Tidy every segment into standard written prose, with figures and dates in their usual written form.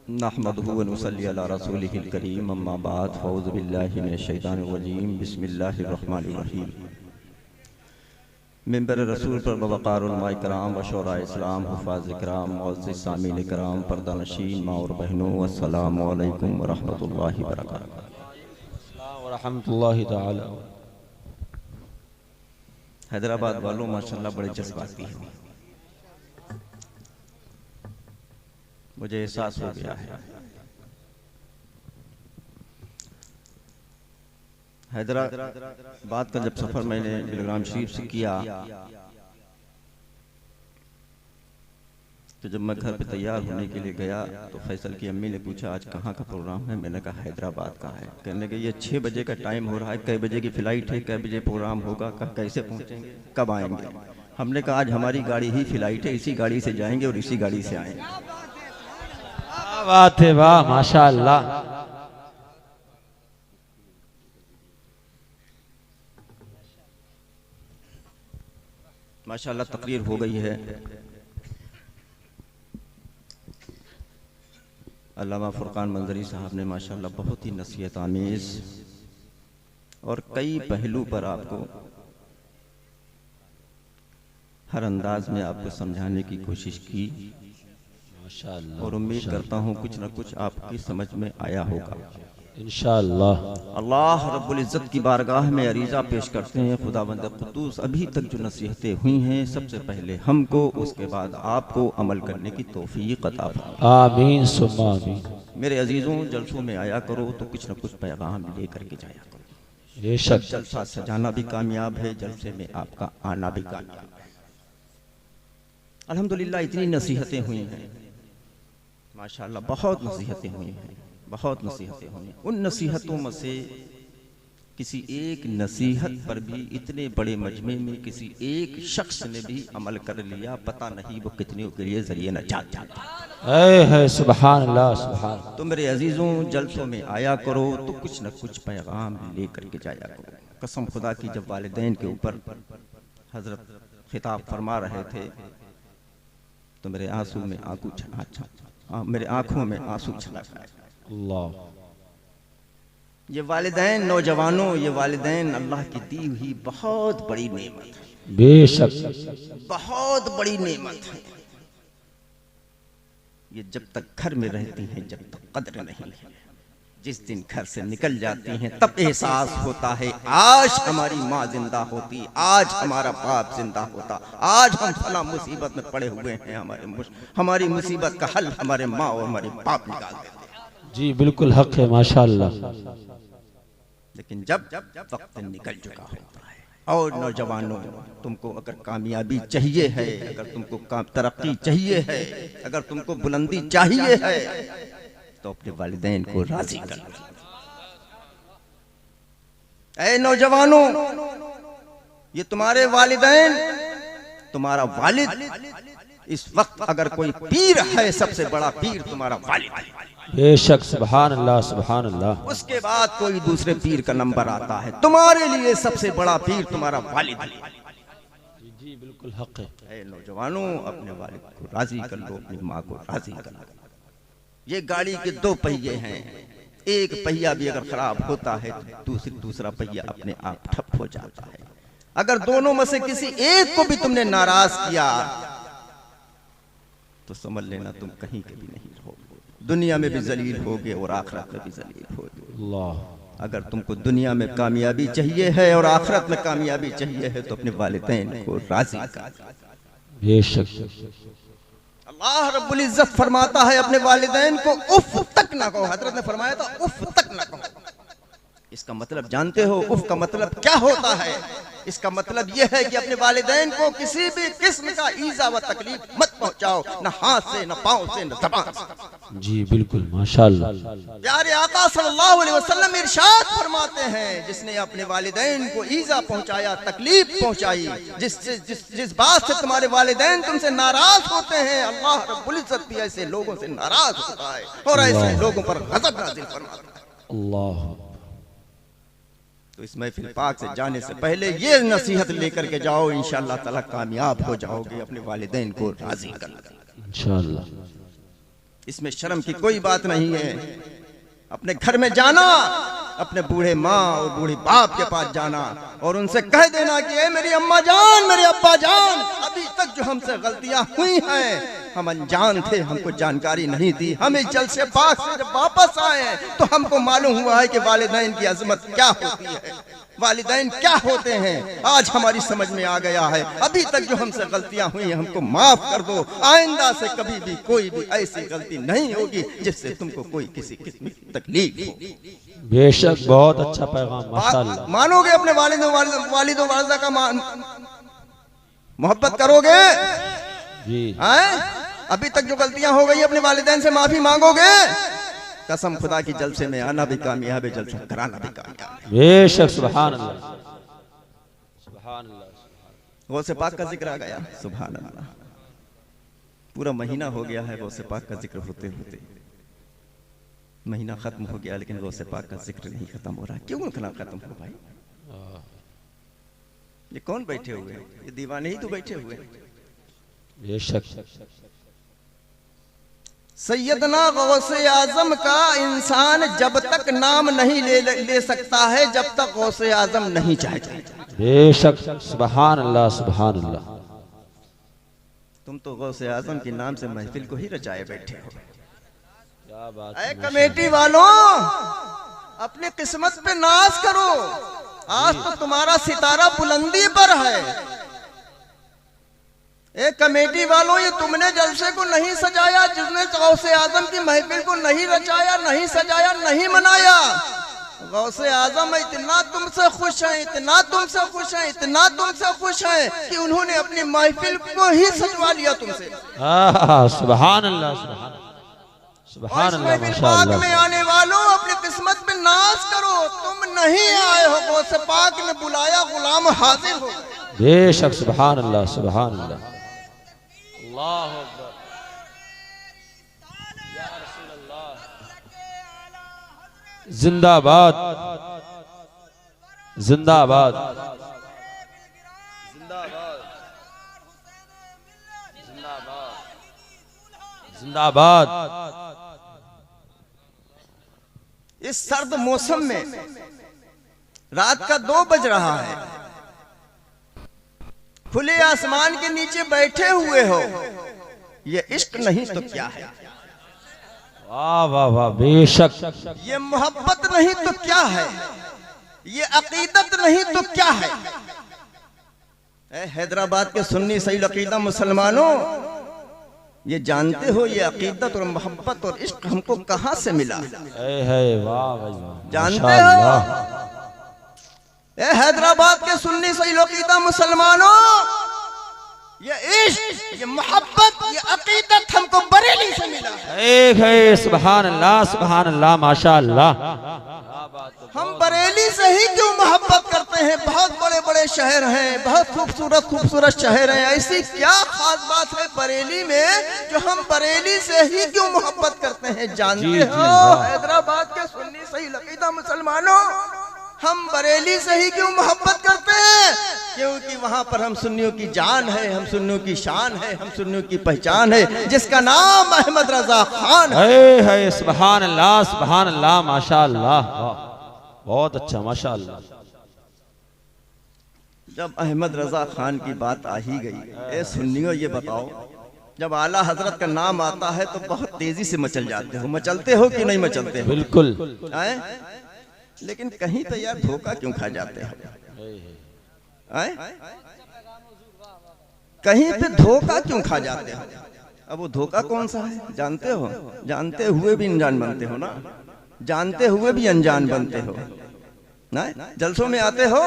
नहमदुहु व नुसल्ली अला रसूलिहिल करीम अम्मा बाद फ़ऊज़ु बिल्लाहि मिनश शैतानिर रजीम बिस्मिल्लाहिर रहमानिर रहीम। मिंबर रसूल पर वक़ार उलमा इकराम व शोरा इस्लाम हुफ़ाज़ इकराम मुअज़्ज़िज़ सामीन इकराम पर्दा नशीन माँ और बहनों अस्सलामु अलैकुम व रहमतुल्लाहि व बरकातुहू। व रहमतुल्लाहि ताला। हैदराबाद वालों माशाअल्लाह बड़े जज्बाती हैं, मुझे एहसास हो गया है। हैदराबाद का जब सफ़र मैंने बिलग्राम शरीफ से किया तो जब मैं घर पे तैयार होने के लिए गया तो फैसल की अम्मी ने पूछा आज कहाँ का प्रोग्राम है। मैंने कहा हैदराबाद का है। कहने लगे ये 6 बजे का टाइम हो रहा है, कै बजे की फ़्लाइट है, कै बजे प्रोग्राम होगा, कैसे पहुँचेंगे, कब आएंगे। हमने कहा आज हमारी गाड़ी ही फ़्लाइट है, इसी गाड़ी से जाएंगे और इसी गाड़ी से आएंगे। क्या बात है, वाह माशाअल्लाह। माशाअल्लाह तकरीर हो गई है। अल्लामा फुरकान मंजरी साहब ने माशाअल्लाह बहुत ही नसीहत आमेज़ और कई पहलू पर आपको हर अंदाज में आपको समझाने की कोशिश की माशाअल्लाह। और उम्मीद करता हूँ कुछ न कुछ आपकी समझ में आया होगा इंशाअल्लाह। अल्लाह रब्बुल इज़्ज़त की बारगाह में अरीज़ा पेश करते हैं, खुदावंद कुद्दूस अभी तक जो नसीहतें हुई हैं सबसे पहले हमको, उसके बाद आपको अमल करने की तौफीक अता फरमाए। आमीन सुम्मा आमीन। मेरे अजीज़ों, जलसों में आया करो तो कुछ न कुछ पैगाम लेकर के जाया करो। बेशक जलसा सजाना भी कामयाब है, जलसे में आपका आना भी कामयाब है। अल्हम्दुलिल्लाह इतनी नसीहतें हुई हैं माशाअल्लाह, बहुत नसीहतें हुई हैं, बहुत नसीहतें हुई हैं। उन नसीहतों में से किसी एक नसीहत पर भी इतने बड़े मजमे में किसी एक शख्स ने भी अमल कर लिया, पता नहीं वो कितने के लिए जरिए नजात जाता है। सुभान अल्लाह सुभान। तो मेरे अजीजों, जलसों में आया करो तो कुछ न कुछ पैगाम लेकर के जाया करो। कसम खुदा की, जब वालिदैन के ऊपर हजरत खिताब फरमा रहे थे तो मेरे आंसू में मेरे आंखों में आंसू छलक आए। अल्लाह। ये वालिदैन नौजवानों, ये वालिदैन अल्लाह की दी हुई बहुत बड़ी नेमत है, बेशक बहुत बड़ी नेमत है। ये जब तक घर में रहती हैं जब तक कद्र नहीं है, जिस दिन घर से निकल जाती हैं तब एहसास होता है आज हमारी माँ जिंदा होती, आज हमारा बाप जिंदा होता, आज हम फला मुसीबत में पड़े हुए हैं, हमारी मुसीबत का हल हमारे माँ और हमारे बाप निकाल देते। जी बिल्कुल हक है माशाअल्लाह। लेकिन जब वक्त निकल चुका होता है। और नौजवानों, तुमको अगर कामयाबी चाहिए है, अगर तुमको तरक्की चाहिए है, अगर तुमको बुलंदी चाहिए है तो अपने वालिदैन को राजी कर लो। ऐ नौजवानों, ये तुम्हारे वालिदैन, तुम्हारा वालिद इस वक्त अगर कोई पीर है, सबसे बड़ा पीर तुम्हारा वालिद है। बेशक सुभान अल्लाह सुभान अल्लाह। उसके बाद कोई दूसरे पीर का नंबर आता है, तुम्हारे लिए सबसे बड़ा पीर तुम्हारा वालिद है। जी बिल्कुल हक है। ऐ नौजवानों, अपने वालिद को राजी कर लो, अपनी माँ को राजी कर लो। ये गाड़ी के 2 पहिए हैं, एक पहिया भी अगर खराब होता है तो दूसरा पहिया अपने आप ठप हो जाता है। अगर दोनों में से किसी एक को भी तुमने नाराज किया तो समझ लेना तुम कहीं के भी नहीं रहोगे, दुनिया में भी जलील होगे और आखिरत में भी जलील होगे। अल्लाह। अगर तुमको दुनिया में कामयाबी चाहिए है और आखिरत में कामयाबी चाहिए है तो अपने वालिदैन को राजी कर। बेशक अल्लाह रब्बुल इज्जत फरमाता है अपने वालिदैन को उफ तक ना कहो। हजरत ने फरमाया था उफ तक ना कहो। इसका मतलब जानते हो उफ का मतलब क्या होता है? इसका मतलब यह है कि अपने वालिदैन को किसी भी किस्म का ईजा व तकलीफ मत पहुंचाओ, न हाथ से, न पांव से, न ज़बान से। जी बिल्कुल माशाअल्लाह। प्यारे आका सल्लल्लाहु अलैहि वसल्लम इरशाद फरमाते हैं, जिसने अपने वालिदैन को ईजा पहुंचाया, तकलीफ पहुंचाई, जिस बात से तुम्हारे वालिदैन तुमसे नाराज होते हैं, अल्लाह रब्बुल इज्जत भी ऐसे लोगों से नाराज होता है और ऐसे लोगों पर गज़ब नाज़िल फरमाता है। अल्लाह। तो इस महफिल पाक से जाने से पहले ये नसीहत लेकर के जाओ, इंशाअल्लाह ताला कामयाब हो जाओगे, अपने वालिदैन को राजी करना। इंशाअल्लाह। इसमें शर्म की कोई बात नहीं है। अपने घर में जाना, अपने बूढ़े माँ और बूढ़े बाप के पास जाना और उनसे कह देना कि ए मेरी अम्मा जान, मेरे अब्बा जान, अभी तक जो हमसे गलतियां हुई हैं, हम अनजान थे, हमको जानकारी नहीं थी। हम इस जलसे पाक से जब वापस आए तो हमको मालूम हुआ है कि वालिदैन की अजमत क्या होती है, वालिदैन क्या होते हैं। आज हमारी समझ में आ गया है। अभी तक जो हमसे गलतियां हुई हैं हमको माफ कर दो। आइंदा से कभी भी कोई भी ऐसी गलती नहीं होगी जिससे तुमको कोई किसी किस्म की तकलीफ हो। बेशक बहुत अच्छा पैगाम माशाअल्लाह। मानोगे अपने वालिद वालिदा का मोहब्बत करोगे जी। अभी तक जो गलतियां हो गई अपने वालिदैन से माफी मांगोगे। कसम खुदा की जलसे में आना भी कामयाब है, जलसा कराना भी कामयाब है। बेशक सुभान अल्लाह सुभान अल्लाह। गौसे पाक का जिक्र आ गया, सुभान अल्लाह। पूरा महीना हो गया है गौसे पाक का जिक्र होते होते। महीना खत्म हो गया लेकिन गौसे पाक का जिक्र नहीं खत्म हो रहा। क्यों ना खत्म हो भाई? ये कौन बैठे हुए हैं? ये दीवाने ही तो बैठे हुए हैं। बेशक सैयदना गौसे आजम का इंसान जब तक नाम नहीं ले सकता है जब तक गौसे आजम नहीं चाहता। बेशक सुभान अल्लाह सुभान अल्लाह। तुम तो गौसे आजम के नाम से महफिल को ही रचाए बैठे हो। क्या बात ऐ कमेटी वालों, अपनी किस्मत पे नाज करो। आज तो तुम्हारा सितारा बुलंदी पर है। ए कमेटी वालों, ये तुमने जलसे को नहीं सजाया, जिसने गौसे आजम की महफिल को नहीं रचाया, नहीं सजाया, नहीं मनाया। गौसे आजम इतना तुमसे खुश हैं, इतना तुमसे खुश हैं, इतना तुमसे खुश हैं कि उन्होंने अपनी महफिल को ही सजवा लिया तुमसे। सुभान अल्लाह सुभान अल्लाह माशाअल्लाह। में आने वालों, अपनी किस्मत में नाज करो। तुम नहीं आए हो, गौसे पाक ने बुलाया, गुलाम हाजिर हो। बेशक सुभान अल्लाह सुभान अल्लाह। अल्लाह अकबर या रसूल अल्लाह। जिंदाबाद जिंदाबाद जिंदाबाद जिंदाबाद जिंदाबाद। इस सर्द मौसम में रात का 2 बज रहा है, खुले आसमान के नीचे बैठे हुए हो। ये इश्क नहीं तो क्या है? वाह वाह वाह। बेशक ये मोहब्बत नहीं तो क्या है? ये अकीदत नहीं तो क्या है? ए हैदराबाद के सुन्नी सही अकीदा मुसलमानों, ये जानते हो ये अकीदत और मोहब्बत और इश्क हमको कहां से मिला? है वाह भाई वाह। जानते हो? ए हैदराबाद के सुन्नी सही अकीदा मुसलमानों, ये इश्क, ये मोहब्बत, ये अकीदत हमको बरेली से मिला है। सुभान अल्लाह माशाअल्लाह। हम बरेली से ही क्यों मोहब्बत करते हैं? बहुत बड़े बड़े शहर हैं, बहुत खूबसूरत खूबसूरत शहर हैं। ऐसी क्या खास बात है बरेली में जो हम बरेली से ही क्यों मोहब्बत करते हैं? जानते हो हैदराबाद के सुन्नी सही अकीदा मुसलमानों, हम बरेली से ही क्यों मोहब्बत करते हैं? क्योंकि वहां पर हम सुन्नियों की जान है, हम सुन्नियों की शान है, हम सुन्नियों की पहचान है, जिसका नाम अहमद रजा खान है। सुभान अल्लाह माशाअल्लाह। बहुत अच्छा माशाअल्लाह। जब अहमद रजा खान की बात आ ही गई, ए सुन्नियों ये बताओ, जब आला हजरत का नाम आता है तो बहुत तेजी से मचल जाते हो। मचलते हो कि नहीं मचलते हो? बिल्कुल। लेकिन कहीं तो यार धोखा क्यों खा जाते हो? कहीं पे धोखा क्यों खा जाते हो? अब वो धोखा कौन सा है जानते हो? जानते हुए भी अनजान बनते हो ना, जानते हुए भी अनजान बनते हो ना। जलसों में आते हो,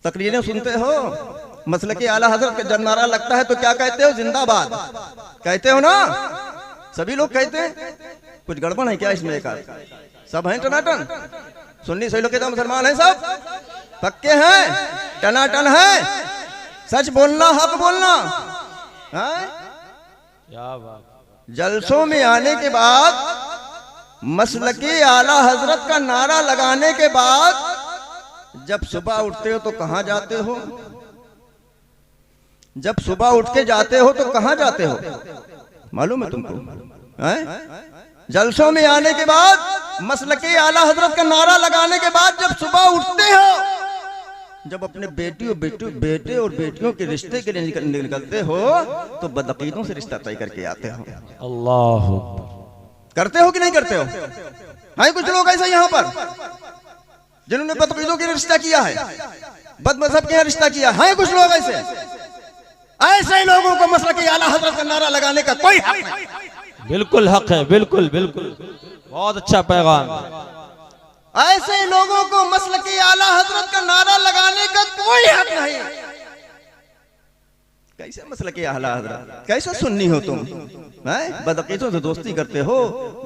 तकरीरें सुनते हो, मसलके आला हजरत का जब नारा लगता है तो क्या कहते हो? जिंदाबाद कहते हो ना? सभी लोग कहते हैं। कुछ गड़बड़ है क्या इसमें? एक सब हैं टनाटन, सुन्नी सही लोग के मुसलमान हैं, सब पक्के हैं, टनाटन है। सच बोलना, हक बोलना है। जलसों में आने के बाद, मसलके आला हजरत का नारा लगाने के बाद जब सुबह उठते हो तो कहां जाते हो? जब सुबह उठ के जाते हो तो कहां जाते हो मालूम है तुमको? जलसों में आने के बाद मसलके आला हजरत का नारा लगाने के बाद जब सुबह उठते हो, जब अपने बेटे और बेटियों के रिश्ते के लिए निकलते हो तो बदअकीदों से रिश्ता तय करके आते हो। अल्लाह करते हो कि नहीं करते हो? हाँ, कुछ लोग ऐसा यहाँ पर जिन्होंने बदअकीदों के रिश्ता किया है, बदमज़हब के यहाँ रिश्ता किया है। कुछ लोग ऐसे लोगों को मसलके आला हजरत का नारा लगाने का कोई हक नहीं। बिल्कुल हक है, बिल्कुल बिल्कुल, बहुत अच्छा पैगाम। ऐसे लोगों को मसलके आला हजरत का नारा लगाने का कोई हक नहीं। कैसे मसलके आला हजरत, कैसे सुन्नी हो तुम? बदअकीदों से दोस्ती करते हो,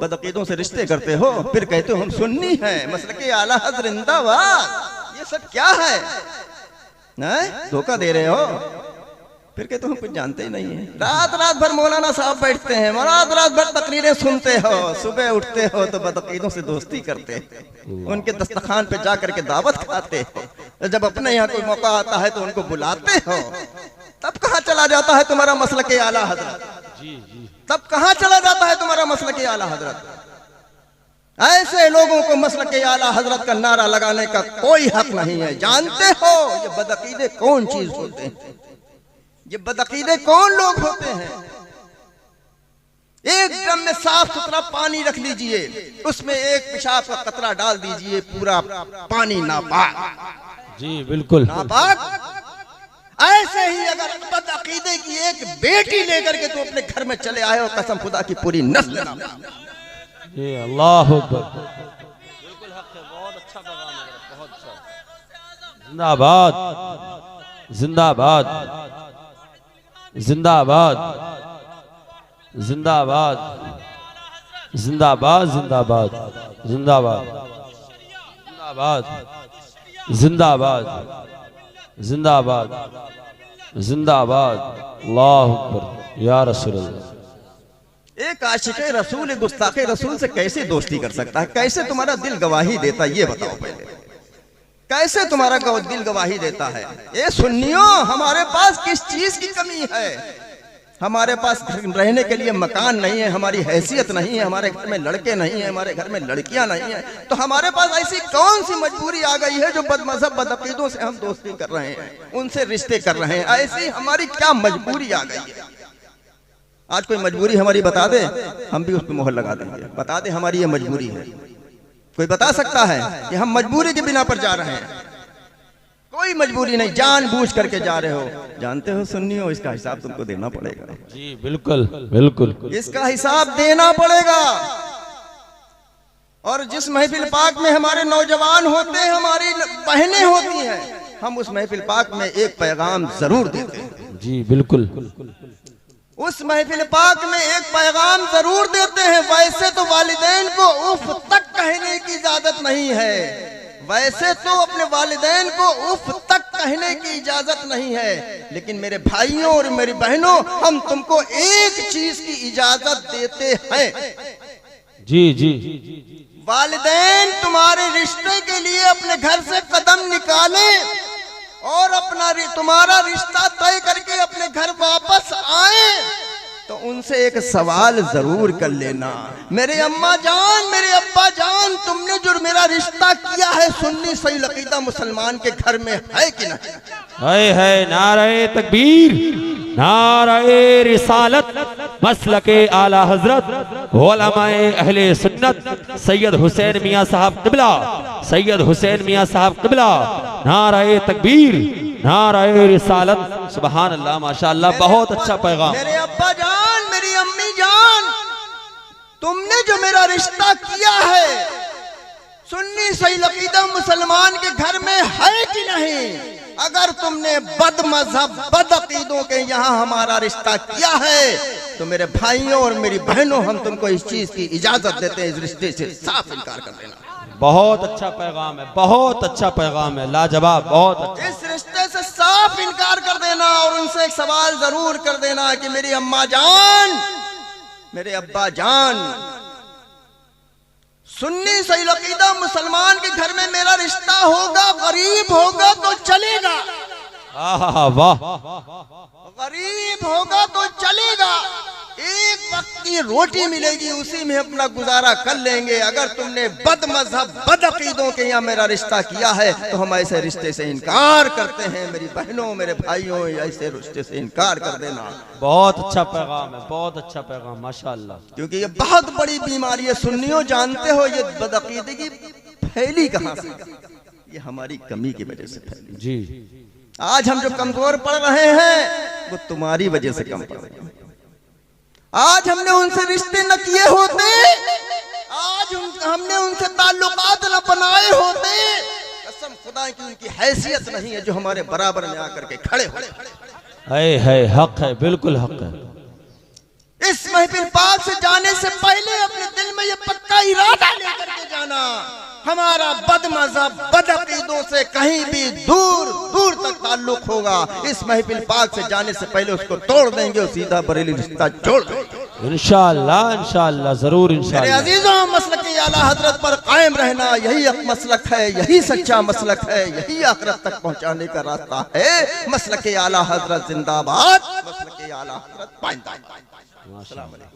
बदअकीदों से रिश्ते करते हो, फिर कहते हो हम सुन्नी हैं, मसलके आला हजरत जिंदाबाद। ये सब क्या है? धोखा दे रहे हो। फिर कहते हम कुछ जानते ही नहीं है। रात भर मौलाना साहब बैठते हैं, रात भर तकरीरें सुनते हो, सुबह उठते हो तो बदअकीदों से दोस्ती करते हो, उनके दस्तखान पे जा करके दावत खाते हो, जब अपने यहाँ कोई मौका आता है तो उनको बुलाते हो, तब कहाँ चला जाता है तुम्हारा मसलके आला हजरत? तब कहाँ चला जाता है तुम्हारा मसलके आला हजरत? ऐसे लोगों को मसलके आला हजरत का नारा लगाने का कोई हक नहीं है। जानते हो ये बदअकीदे कौन चीज होते हैं? ये बदअकीदे कौन लोग होते हैं? एक ड्रम में साफ सुथरा पानी रख लीजिए, उसमें एक पेशाब का कतरा डाल दीजिए, पूरा पानी नापाक। जी बिल्कुल नापाक। ऐसे ही अगर बदअकीदे की एक बेटी लेकर के तो अपने घर में चले आए हो, कसम खुदा की पूरी नस्ल जी। अल्लाह अकबर, बिल्कुल हक है, बहुत अच्छा पैगाम है, बहुत अच्छा। जिंदाबाद जिंदाबाद जिंदाबाद जिंदाबाद जिंदाबाद जिंदाबाद जिंदाबाद जिंदाबाद जिंदाबाद जिंदाबाद। अल्लाह अकबर या रसूल अल्लाह। एक आशिक़े रसूल गुस्ताखे रसूल से कैसे दोस्ती कर सकता है? कैसे तुम्हारा दिल गवाही देता है? ये बताओ पहले, कैसे तुम्हारा दिल गवाही देता है? ये सुन्नियों, हमारे पास किस चीज की कमी है? हमारे पास रहने के लिए मकान नहीं है, हमारी हैसियत नहीं है, हमारे घर में लड़के नहीं है, हमारे घर में लड़कियां नहीं है, तो हमारे पास ऐसी कौन सी मजबूरी आ गई है जो बदमज़हब बदअकीदों से हम दोस्ती कर रहे हैं, उनसे रिश्ते कर रहे हैं? ऐसी हमारी क्या मजबूरी आ गई है? आज कोई मजबूरी हमारी बता दे, हम भी उस पर मोहर लगा देंगे। बता दे हमारी ये मजबूरी है। कोई बता सकता है कि हम मजबूरी के बिना पर जा रहे हैं? कोई मजबूरी नहीं, जानबूझ करके जा रहे हो। जानते हो सुन्नी हो, इसका हिसाब तुमको देना पड़ेगा। जी बिल्कुल बिल्कुल, इसका हिसाब देना पड़ेगा। और जिस महफिल पाक में हमारे नौजवान होते हैं, हमारी बहनें होती हैं, हम उस महफिल पाक में एक पैगाम जरूर देते हैं। जी बिल्कुल, उस महफिल पाक में एक पैगाम जरूर देते हैं। वैसे तो वालिदैन को उफ तक कहने की इजाजत नहीं है, वैसे तो अपने वालिदैन को उफ तक कहने की इजाजत नहीं है, लेकिन मेरे भाइयों और मेरी बहनों, हम तुमको एक चीज की इजाजत देते हैं। जी जी, वालिदैन तुम्हारे रिश्ते के लिए अपने घर से कदम निकाले और तुम्हारा रिश्ता तय करके अपने घर वापस आए, तो उनसे एक सवाल जरूर कर लेना, मेरे अम्मा जान, मेरे अब्बा जान, तुमने जो मेरा रिश्ता किया है सुन्नी सही अकीदा मुसलमान के घर में है कि नहीं? है। नारे तकबीर, नारे रिसालत, मसलके आला हजरत, उलमाए अहले सुन्नत, सैयद हुसैन मियां साहब क़िबला, सैयद हुसैन मियां साहब क़िबला। नारे तकबीर, नारे रिसालत। सुभान अल्लाह, माशाअल्लाह, बहुत अच्छा पैगाम। मेरे अब्बा जान, मेरी अम्मी जान, तुमने जो मेरा रिश्ता किया है सुन्नी सही अकीदा मुसलमान के घर में है कि नहीं? अगर तुमने बदमज़हब बदअकीदों के यहाँ हमारा रिश्ता किया है, तो मेरे भाइयों और मेरी बहनों, हम तुमको इस चीज की इजाजत देते हैं, इस रिश्ते से साफ इनकार कर देना। बहुत अच्छा पैगाम है, बहुत अच्छा पैगाम है, लाजवाब, बहुत अच्छा। इस रिश्ते से साफ इनकार कर देना और उनसे एक सवाल जरूर कर देना कि मेरी अम्मा जान, मेरे अब्बा जान, सुन्नी सही अकीदा मुसलमान के घर में मेरा रिश्ता होगा, गरीब होगा तो चलेगा, आहा वाह, गरीब होगा तो चलेगा, एक वक्त की रोटी मिलेगी उसी में अपना गुजारा कर लेंगे। अगर तुमने बद मजहब बद अकीदों के यहाँ मेरा रिश्ता किया है तो हम ऐसे रिश्ते से इनकार करते हैं। मेरी बहनों मेरे भाइयों, ऐसे रिश्ते से इनकार कर देना। बहुत अच्छा पैगाम है, बहुत अच्छा पैगाम, माशाअल्लाह। क्योंकि ये बहुत बड़ी बीमारी है। सुन्नियों जानते हो ये बदअकीदगी फैली कहाँ से? ये हमारी कमी की वजह से फैली। जी, आज हम जो कमजोर पड़ रहे हैं वो तुम्हारी वजह से कम पड़ रहे हैं। आज हमने उनसे रिश्ते न किए होते, आज हमने उनसे ताल्लुकात न बनाए होते, कसम खुदा की उनकी हैसियत नहीं है जो हमारे बराबर में आकर के खड़े हो। है हक है, बिल्कुल हक है। इस महफिल पाक से जाने से पहले अपने दिल में ये पक्का इरादा लेकर के जाना, हमारा बद मजहब बद अकीदों से कहीं भी दूर दूर तक ताल्लुक होगा। इस महफिल पाक से जाने से पहले उसको तोड़ देंगे और सीधा बरेली रिश्ता जोड़ देंगे इंशाअल्लाह, इंशाअल्लाह, जरूर मेरे इंशाअल्लाह। अजीजों, मसलक आला हजरत पर कायम रहना यही एक मसलक है, यही सच्चा मसलक है, यही आखिरत तक पहुंचाने का रास्ता है। मसलक आला हजरत जिंदाबाद, मसलक आला हजरत पाइंदाबाद। माशाअल्लाह।